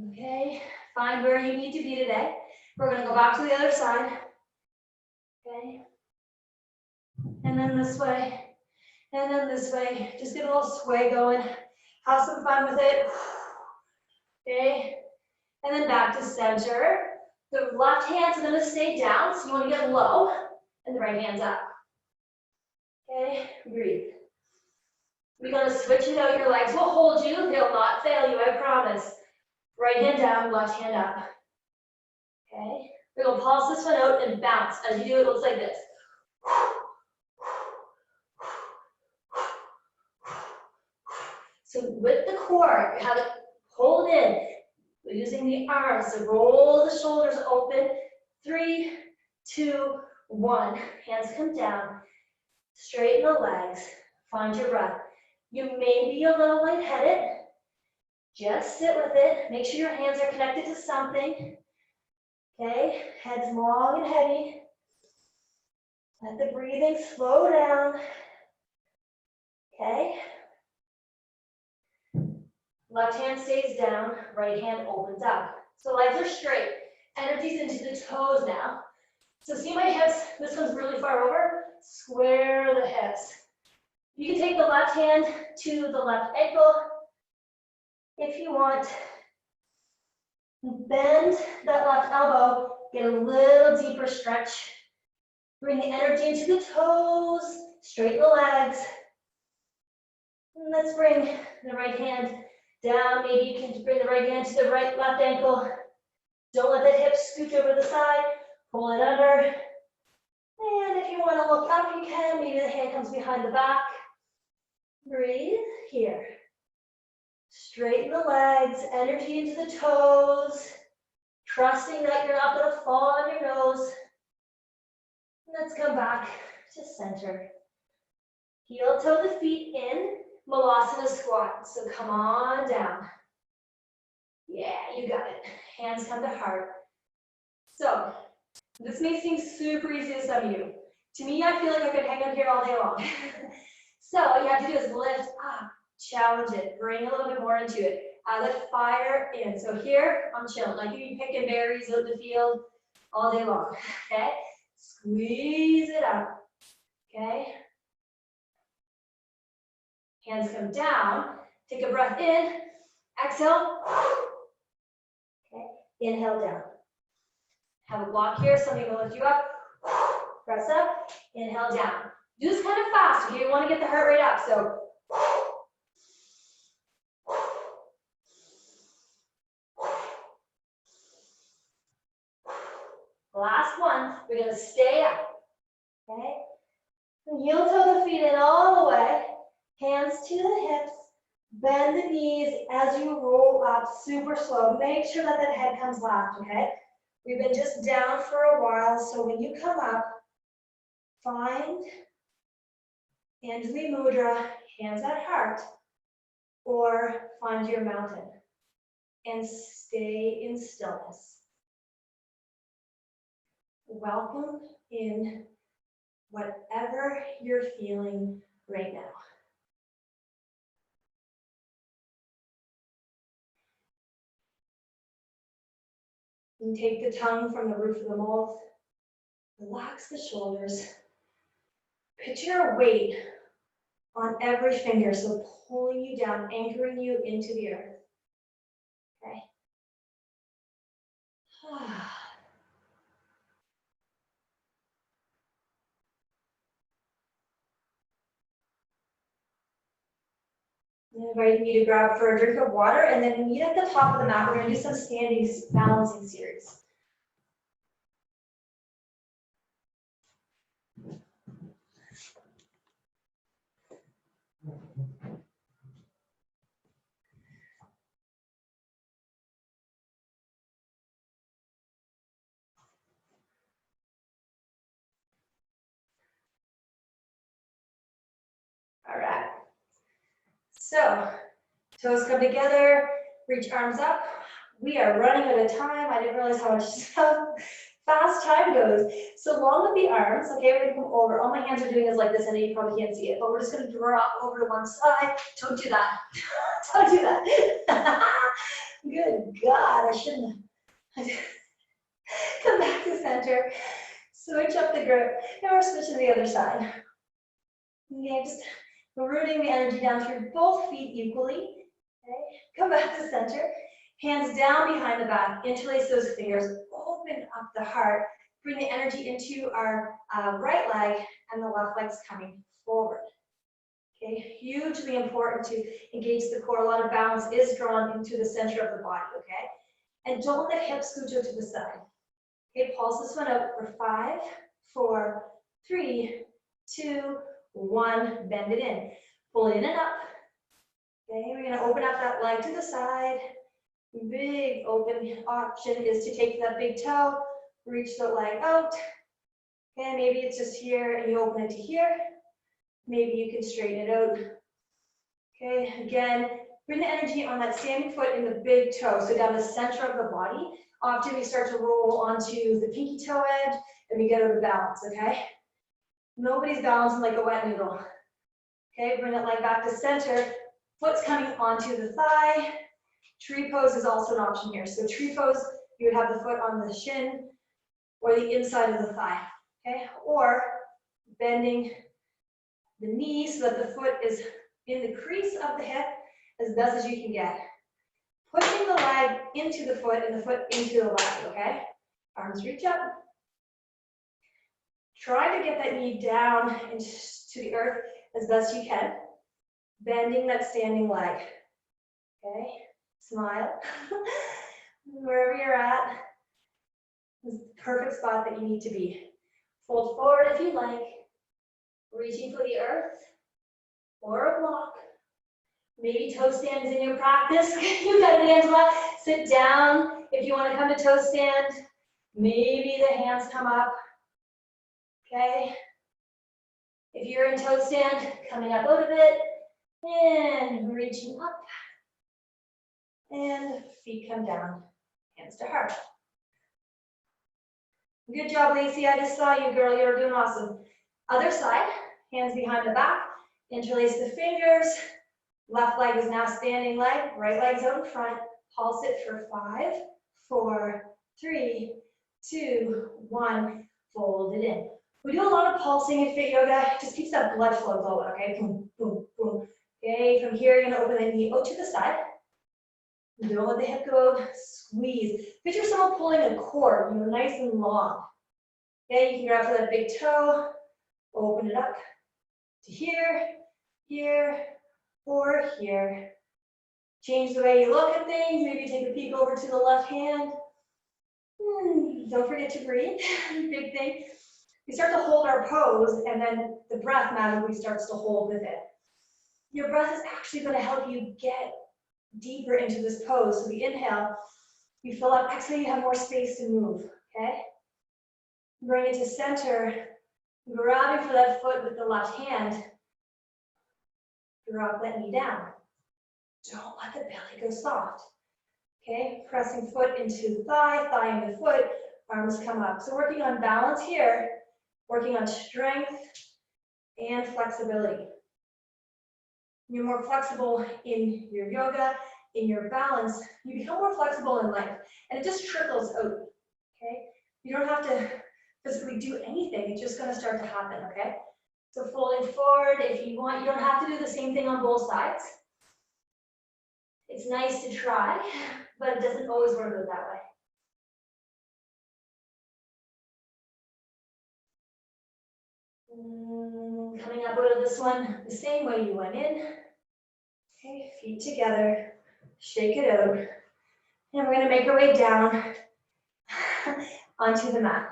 Okay, find where you need to be today. We're gonna go back to the other side. Okay, and then this way, and then this way. Just get a little sway going. Have some fun with it. Okay, and then back to center. The left hand's gonna stay down, so you wanna get low, and the right hand's up. Okay, breathe. We're going to switch it out. Your legs will hold you. They'll not fail you, I promise. Right hand down, left hand up. Okay? We're going to pulse this one out and bounce. As you do, it looks like this. So with the core, you have it hold in. We're using the arms to roll the shoulders open. 3, 2, 1. Hands come down. Straighten the legs. Find your breath. You may be a little lightheaded. Just sit with it. Make sure your hands are connected to something. Okay, head's long and heavy. Let the breathing slow down. Okay. Left hand stays down, right hand opens up. So legs are straight. Energy's into the toes now. So see my hips? This one's really far over. Square the hips. You can take the left hand to the left ankle if you want. Bend that left elbow, get a little deeper stretch. Bring the energy into the toes, straighten the legs. And let's bring the right hand down. Maybe you can bring the right hand to the left ankle. Don't let the hips scooch over the side. Pull it under. And if you want to look up, you can. Maybe the hand comes behind the back. Breathe here. Straighten the legs, energy into the toes. Trusting that you're not going to fall on your nose. Let's come back to center. Heel toe the feet in, Malasana squat. So come on down. Yeah, you got it. Hands come to heart. So this may seem super easy to some of you. To me, I feel like I could hang out here all day long. So all you have to do is lift up, challenge it, bring a little bit more into it. the fire in. So here, I'm chilling. Like you be picking berries out in the field all day long, okay? Squeeze it out, okay? Hands come down. Take a breath in. Exhale. Okay, inhale down. Have a block here, something will lift you up. Press up, inhale down. Do this kind of fast, okay? You want to get the heart rate up, so. Last one, we're gonna stay up, okay? Heel toe the feet in all the way, hands to the hips, bend the knees as you roll up super slow. Make sure that that head comes left, okay? We've been just down for a while, so when you come up, find Anjali Mudra, hands at heart, or find your mountain and stay in stillness. Welcome in whatever you're feeling right now. And take the tongue from the roof of the mouth, relax the shoulders. Picture a weight on every finger, so pulling you down, anchoring you into the earth. Okay. I'm inviting you to grab for a drink of water and then meet at the top of the mat. We're going to do some standing balancing series. All right. So, toes come together, reach arms up. We are running out of time. I didn't realize how fast time goes. So long with the arms, okay, we're gonna come over. All my hands are doing is like this, and you probably can't see it, but we're just gonna drop over to one side. Don't do that. Don't do that. Good God, I shouldn't have. Come back to center. Switch up the grip. Now we're switching to the other side. Okay, just rooting the energy down through both feet equally. Okay, come back to center. Hands down behind the back. Interlace those fingers. Open up the heart. Bring the energy into our right leg, and the left leg's coming forward. Okay, hugely important to engage the core. A lot of balance is drawn into the center of the body, okay? And don't let hips scooch out to the side. Okay, pulse this one out for 5, 4, 3, 2, 1. Bend it in. Pull it in and up. Okay, we're gonna open up that leg to the side. Big open option is to take that big toe, reach the leg out. Okay, maybe it's just here and you open it to here. Maybe you can straighten it out. Okay, again, bring the energy on that standing foot in the big toe, so down the center of the body. Often we start to roll onto the pinky toe edge and we get out of balance, okay? Nobody's balancing like a wet noodle. Okay, bring that leg back to center. Foot's coming onto the thigh. Tree pose is also an option here. So tree pose, you would have the foot on the shin or the inside of the thigh, okay? Or bending the knee so that the foot is in the crease of the hip as best as you can get. Pushing the leg into the foot and the foot into the leg, okay? Arms reach up. Try to get that knee down into the earth as best you can. Bending that standing leg, okay? Smile. Wherever you're at is the perfect spot that you need to be. Fold forward if you like, reaching for the earth or a block. Maybe toe stands in your practice. You got it, Angela. Sit down if you want to come to toe stand. Maybe the hands come up. Okay. If you're in toe stand, coming up out of it and reaching up. And feet come down, hands to heart. Good job, Lacey. I just saw you, girl. You're doing awesome. Other side, hands behind the back. Interlace the fingers. Left leg is now standing leg, right leg's out in front. Pulse it for 5, 4, 3, 2, 1. Fold it in. We do a lot of pulsing in Fit Yoga. It just keeps that blood flow going, okay? Boom, boom, boom. Okay, from here, you're gonna open the knee out to the side. Don't let the hip go, squeeze. Picture someone pulling a cord, nice and long. Okay, you can grab for that big toe, open it up to here, here, or here. Change the way you look at things, maybe take a peek over to the left hand. Don't forget to breathe, big thing. We start to hold our pose, and then the breath magically starts to hold with it. Your breath is actually going to help you get deeper into this pose. So we inhale, you fill up, exhale, you have more space to move, okay? Bring it to center, grabbing for that foot with the left hand. Drop that knee down. Don't let the belly go soft, okay? Pressing foot into thigh, thigh into foot, arms come up. So working on balance here, working on strength and flexibility. You're more flexible in your yoga, in your balance, you become more flexible in life, and it just trickles out, okay? You don't have to physically do anything, it's just gonna start to happen, okay? So folding forward, if you want, you don't have to do the same thing on both sides. It's nice to try, but it doesn't always work out that way. Coming up out of this one, the same way you went in. Okay, feet together, shake it out. And we're gonna make our way down onto the mat.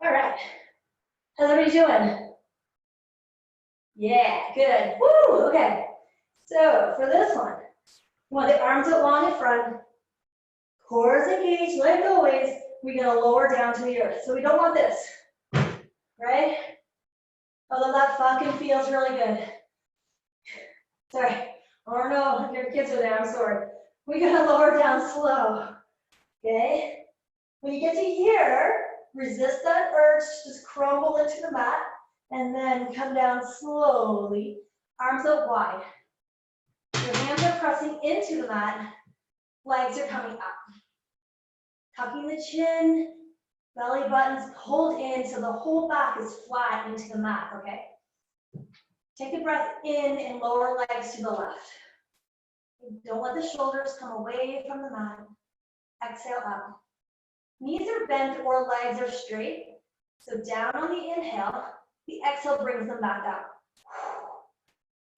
All right, how's everybody doing? Yeah, good. Woo, okay. So for this one, you want the arms out long in front, core is engaged, like always. We're gonna lower down to the earth. So we don't want this, right? Although that fucking feels really good. Sorry, or no, your kids are there, I'm sorry. We're gonna lower down slow, okay? When you get to here, resist that urge, just crumble into the mat, and then come down slowly, arms out wide. Your hands are pressing into the mat, legs are coming up. Tucking the chin, belly buttons pulled in so the whole back is flat into the mat, okay? Take a breath in and lower legs to the left. Don't let the shoulders come away from the mat. Exhale up. Knees are bent or legs are straight. So down on the inhale, the exhale brings them back up.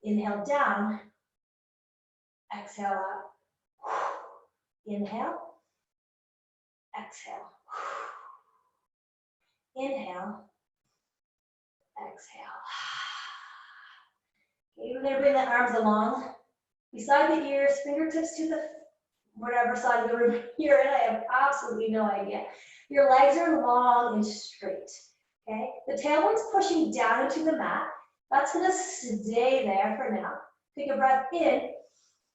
Inhale down. Exhale up. Inhale. Exhale. Inhale. Exhale. Okay, we're going to bring the arms along. Beside the ears, fingertips to the whatever side of the room you're in. I have absolutely no idea. Your legs are long and straight. Okay? The tailbone's pushing down into the mat. That's going to stay there for now. Take a breath in.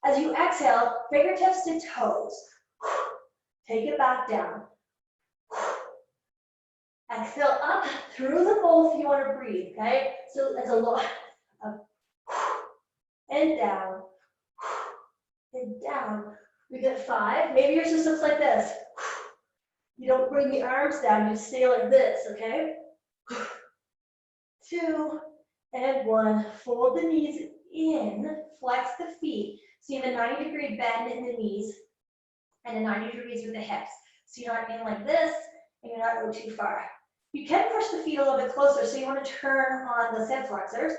As you exhale, fingertips to toes. Take it back down. Exhale up through the both if you want to breathe, okay? So it's a lot of and down, and down. We get 5. Maybe yours just looks like this. You don't bring the arms down, you stay like this, okay? 2 and 1. Fold the knees in, flex the feet. So you have a 90-degree bend in the knees and a 90 degrees with the hips. So you're not in like this and you're not going too far. You can push the feet a little bit closer, so you want to turn on the hip flexors.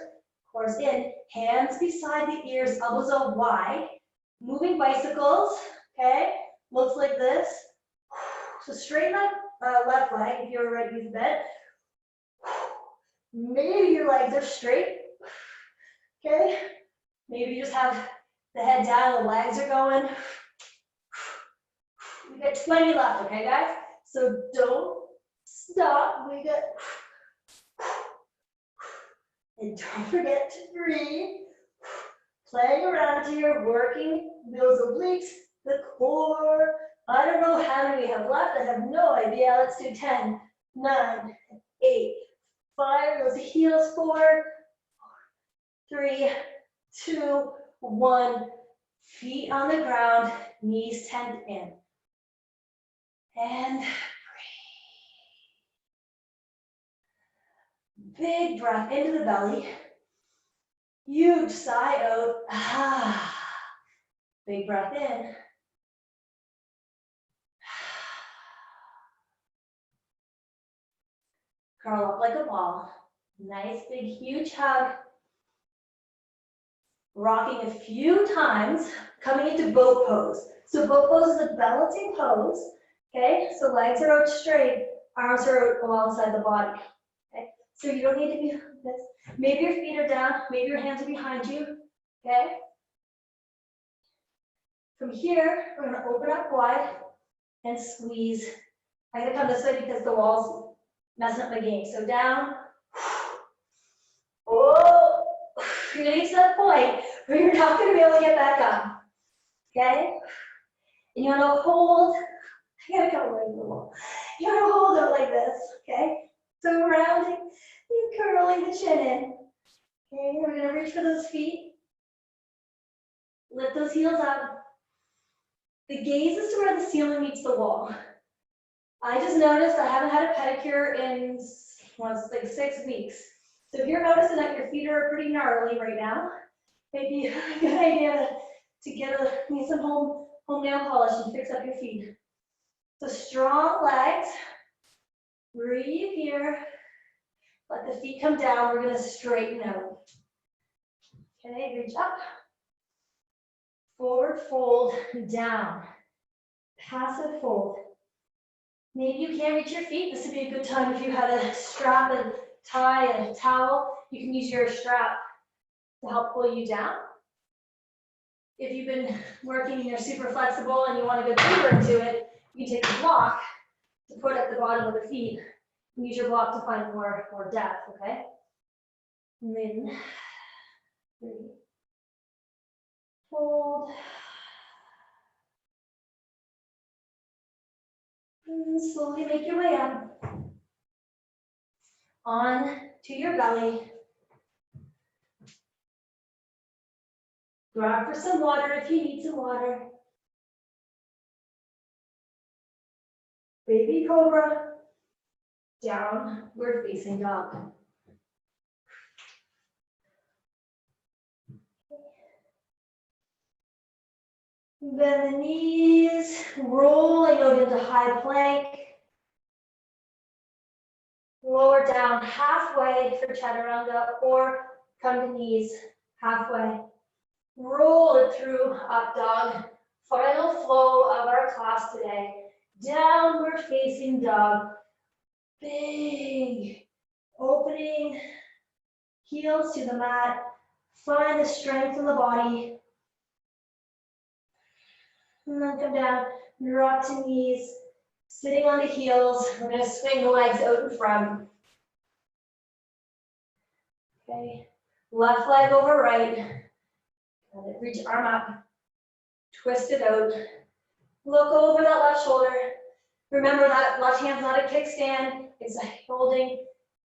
Core's in, hands beside the ears, elbows out wide. Moving bicycles, okay? Looks like this. So straighten up left leg if you're ready to use the bed. Maybe your legs are straight, okay? Maybe you just have the head down, the legs are going. We got 20 left, okay, guys? So don't stop. We got, and don't forget to breathe. Playing around, hands here, working those obliques, the core. I don't know how many we have left. I have no idea. Let's do 10, 9, 8, 5. Those heels forward. 3, 2, 1. Feet on the ground, knees tent in. And breathe. Big breath into the belly. Huge sigh out. Ah. Big breath in. Curl up like a ball. Nice big huge hug. Rocking a few times, coming into boat pose. So boat pose is a balancing pose. Okay, so legs are out straight, arms are out alongside the body. Okay, so you don't need to be this. Maybe your feet are down, maybe your hands are behind you. Okay. From here, we're gonna open up wide and squeeze. I'm gonna come this way because the wall's messing up my game. So down. Oh, you're gonna get to that point where you're not gonna be able to get back up. Okay? And you wanna hold, I gotta come away from the wall. You wanna hold it like this, okay? So rounding and curling the chin in. Okay, we're gonna reach for those feet. Lift those heels up. The gaze is to where the ceiling meets the wall. I just noticed I haven't had a pedicure in, well, it's like 6 weeks. So if you're noticing that your feet are pretty gnarly right now, maybe a good idea to get some home nail polish and fix up your feet. So strong legs. Breathe here. Let the feet come down. We're going to straighten out. Okay, reach up. Forward fold, down. Passive fold. Maybe you can't reach your feet. This would be a good time if you had a strap and tie and a towel. You can use your strap to help pull you down. If you've been working and you're super flexible and you want to go deeper into it, you can take a block to put at the bottom of the feet. And use your block to find more depth, okay? And then 3. Hold. And slowly make your way up. On to your belly. Grab for some water if you need some water. Baby cobra. Downward facing dog. Bend the knees, rolling out into high plank. Lower down halfway for chaturanga or come to knees halfway. Roll it through up dog. Final flow of our class today. Downward facing dog. Big opening, heels to the mat. Find the strength in the body. And then come down, drop to knees, sitting on the heels. We're going to swing the legs out in front. Okay, left leg over right. Got it. Reach arm up, twist it out. Look over that left shoulder. Remember that left hand's not a kickstand. It's a holding,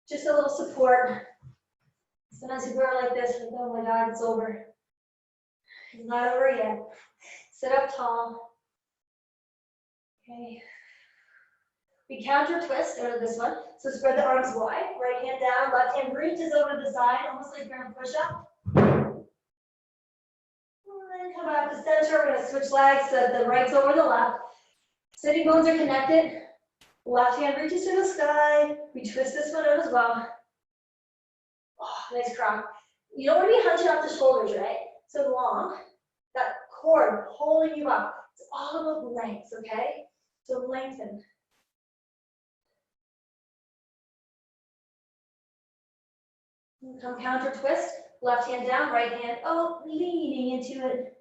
just a little support. Sometimes you go like this, like, oh my God, it's over. It's not over yet. Sit up tall. Okay. We counter twist out of this one. So spread the arms wide, right hand down, left hand reaches over to the side, almost like you're in push up. And then come back to center. We're going to switch legs so that the right's over the left. Sitting bones are connected. Left hand reaches to the sky. We twist this one out as well. Oh, nice crown. You don't want to be hunching up the shoulders, right? So long. That cord pulling you up. It's all about length, okay? So lengthen. Come counter twist. Left hand down, right hand out, leaning into it.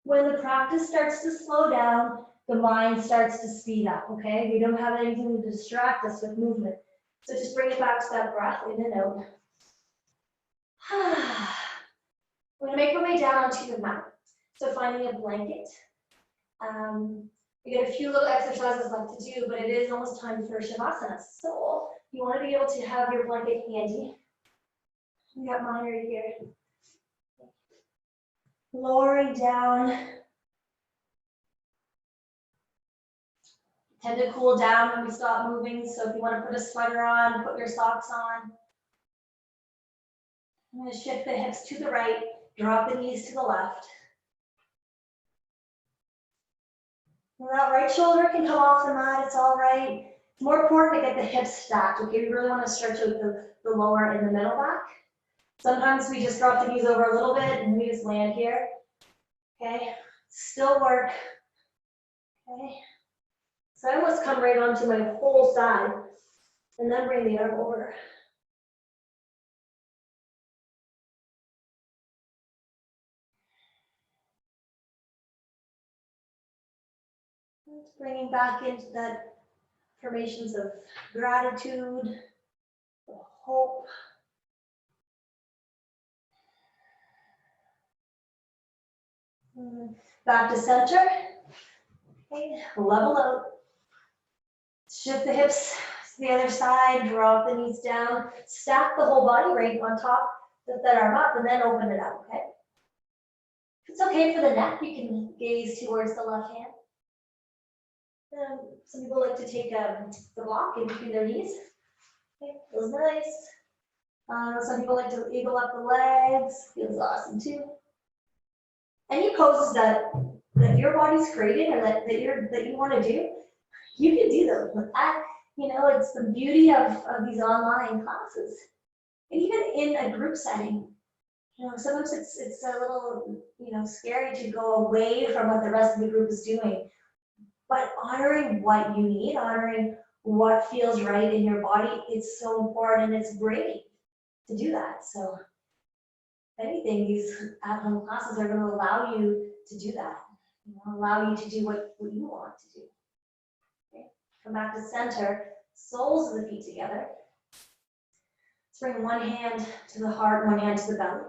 When the practice starts to slow down, the mind starts to speed up, okay? We don't have anything to distract us with movement. So just bring it back to that breath, in and out. We're gonna make our way down onto the mat. So finding a blanket. We got a few little exercises left to do, but it is almost time for Shavasana. So you want to be able to have your blanket handy. We got mine right here. Lowering down. Tend to cool down when we stop moving. So if you want to put a sweater on, put your socks on. I'm going to shift the hips to the right, drop the knees to the left. And that right shoulder can come off the mat, it's all right. It's more important to get the hips stacked, okay? We really want to stretch out the lower and the middle back. Sometimes we just drop the knees over a little bit and we just land here, okay? Still work, okay? So I almost come right onto my whole side and then bring the arm over. Bringing back into that formations of gratitude, hope. Back to center. Okay, level out. Shift the hips to the other side, drop the knees down, stack the whole body right on top, lift that arm up, and then open it up, okay? If it's okay for the neck, you can gaze towards the left hand. Some people like to take the block in between their knees. Okay, feels nice. Some people like to eagle up the legs, feels awesome too. Any poses that your body's created or that you want to do, you can do them. With that, you know, it's the beauty of these online classes. And even in a group setting, you know, sometimes it's a little, you know, scary to go away from what the rest of the group is doing. But honoring what you need, honoring what feels right in your body, it's so important and it's brave to do that. So if anything, these at-home classes are going to allow you to do that, you know, allow you to do what you want to do. Okay? Come back to center, soles of the feet together. Let's bring one hand to the heart, one hand to the belly.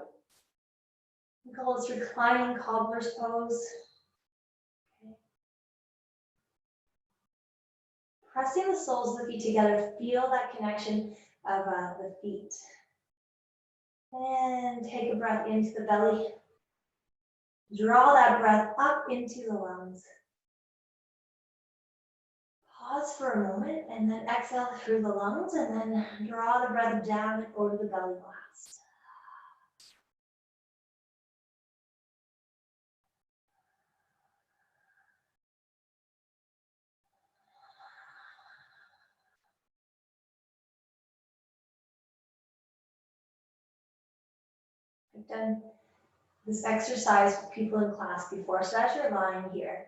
We call this reclining cobbler's pose. Okay. Pressing the soles of the feet together, feel that connection of the feet. And take a breath into the belly. Draw that breath up into the lungs. Pause for a moment and then exhale through the lungs and then draw the breath down over the belly last. I've done this exercise with people in class before, so as you're lying here,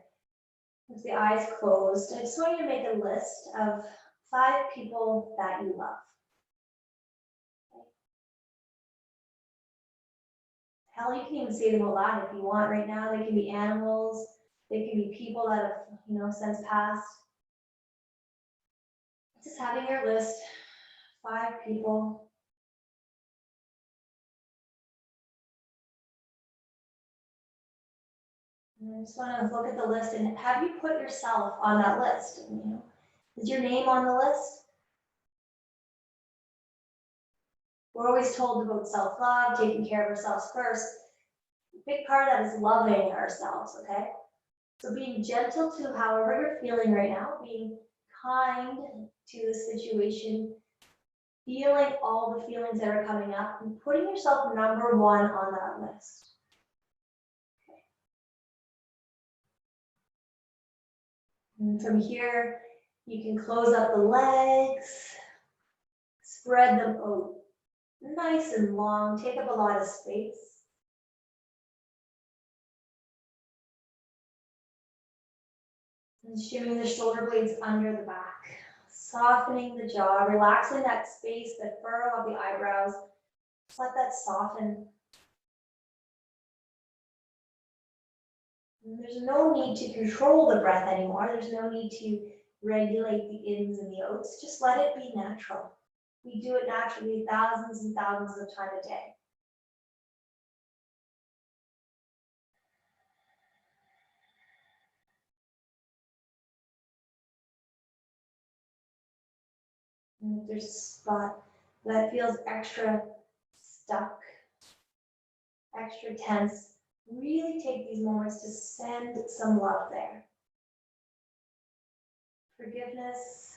with the eyes closed, I just want you to make a list of 5 people that you love. Hell, you can even say them out loud if you want right now. They can be animals, they can be people that have, you know, since passed. Just having your list, 5 people. And I just want to look at the list and have you put yourself on that list? You know, is your name on the list? We're always told about self-love, taking care of ourselves first. A big part of that is loving ourselves, okay? So being gentle to however you're feeling right now, being kind to the situation, feeling all the feelings that are coming up, and putting yourself number 1 on that list. And from here, you can close up the legs, spread them out nice and long, take up a lot of space. And shimming the shoulder blades under the back, softening the jaw, relaxing that space, that furrow of the eyebrows. Just let that soften. And there's no need to control the breath anymore. There's no need to regulate the ins and the outs. Just let it be natural. We do it naturally thousands and thousands of times a day. And if there's a spot that feels extra stuck, extra tense, really take these moments to send some love there. Forgiveness.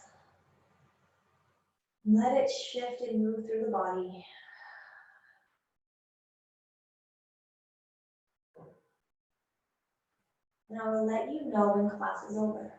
Let it shift and move through the body. And I will let you know when class is over.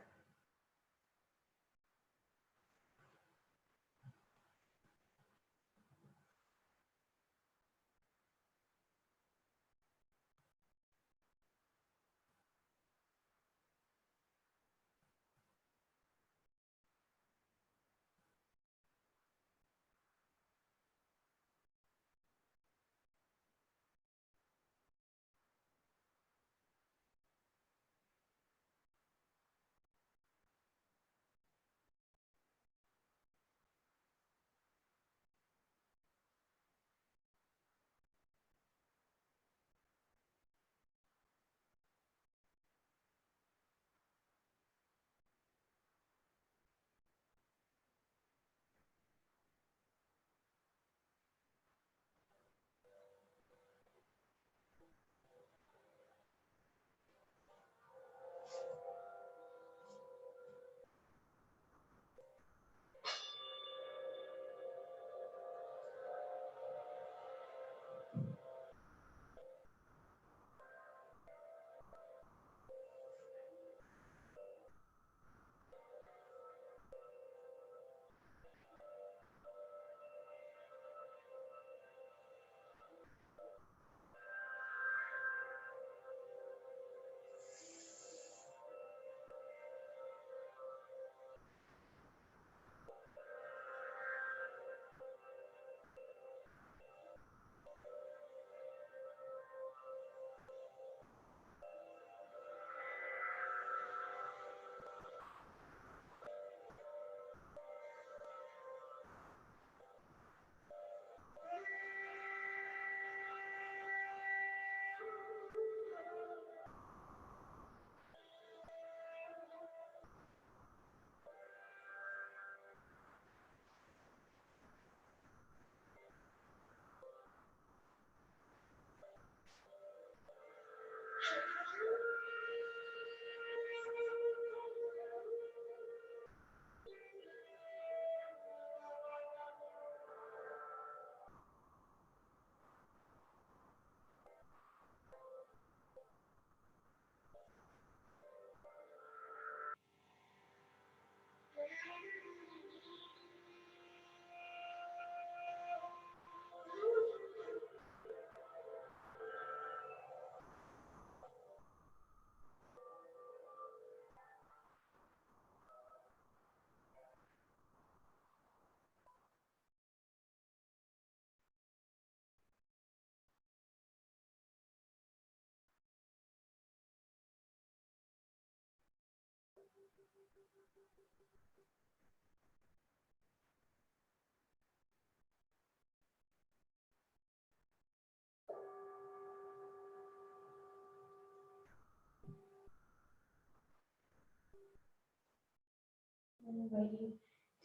I invite you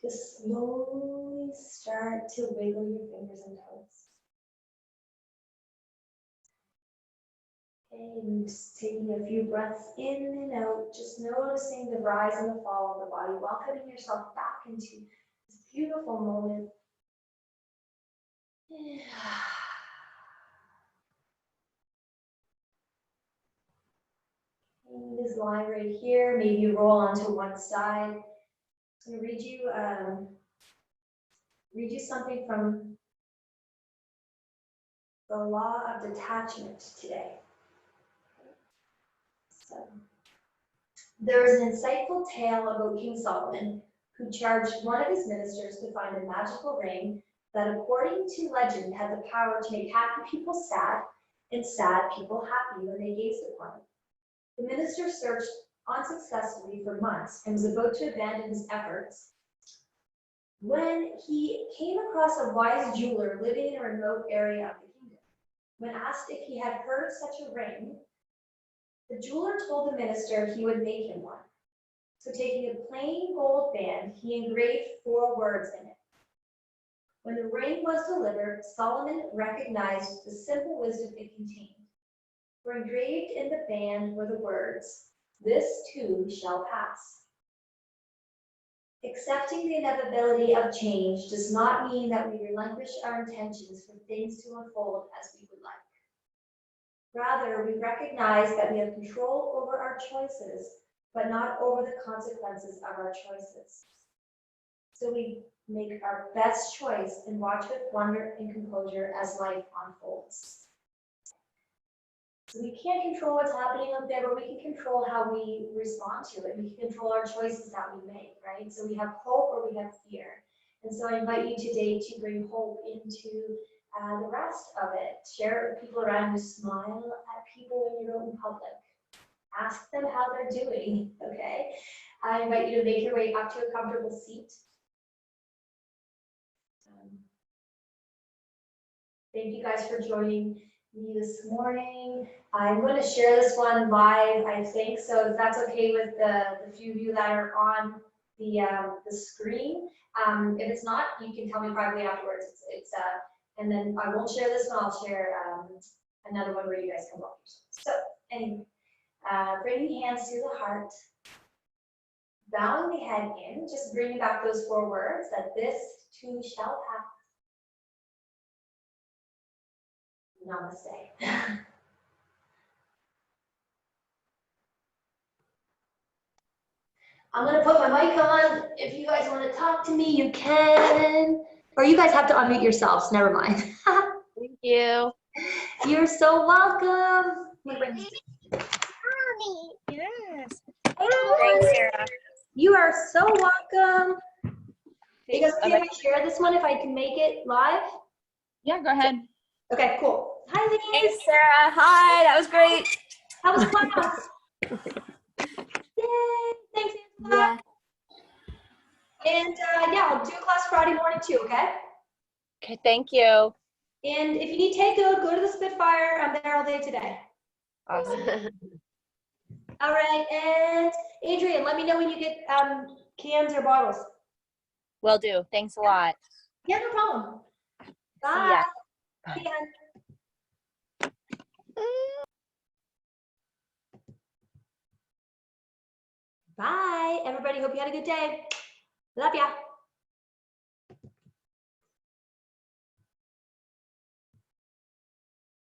to slowly start to wiggle your fingers and toes. Okay, and just taking a few breaths in and out, just noticing the rise and the fall of the body, welcoming yourself back into this beautiful moment. And this line right here, maybe roll onto one side. I'm going to read you something from the law of detachment today. So, there is an insightful tale about King Solomon, who charged one of his ministers to find a magical ring that, according to legend, had the power to make happy people sad and sad people happy when they gazed upon it. The minister searched unsuccessfully for months and was about to abandon his efforts when he came across a wise jeweler living in a remote area of the kingdom. When asked if he had heard of such a ring, the jeweler told the minister he would make him one. So taking a plain gold band, he engraved 4 words in it: When the ring was delivered, Solomon recognized the simple wisdom it contained. For engraved in the band were the words, "This too shall pass." Accepting the inevitability of change does not mean that we relinquish our intentions for things to unfold as we would like. Rather, we recognize that we have control over our choices, but not over the consequences of our choices. So we make our best choice and watch with wonder and composure as life unfolds. So we can't control what's happening out there, but we can control how we respond to it. We can control our choices that we make, right? So we have hope or we have fear. And so I invite you today to bring hope into the rest of it. Share it with people around you. Smile at people when you're out in public. Ask them how they're doing, okay? I invite you to make your way up to a comfortable seat. Thank you guys for joining me this morning. I'm going to share this one live, I think, so if that's okay with the few of you that are on the screen. If it's not, you can tell me privately afterwards. And then I won't share this one. I'll share another one where you guys can walk yourselves. So anyway, bringing hands to the heart, bowing the head in, just bringing back those 4 words that this too shall pass. Namaste. I'm going to put my mic on. If you guys want to talk to me, you can. Or you guys have to unmute yourselves. Never mind. Thank you. You're so welcome. Yes. Thanks, Sarah. You are so welcome. You guys Thanks. okay if I share this one if I can make it live? Yeah, go ahead. Okay, cool. Hi, ladies. Thanks, Sarah. Hi, that was great. How was class? Yay. Thanks, Angela. Yeah. And yeah, I'll do a class Friday morning too, okay? Okay, thank you. And if you need takeout, go to the Spitfire. I'm there all day today. Awesome. All right, and Adrian, let me know when you get cans or bottles. Will do. Thanks a lot. Yeah, no problem. See Bye. ya. See ya. Bye, everybody. Hope you had a good day. Love ya.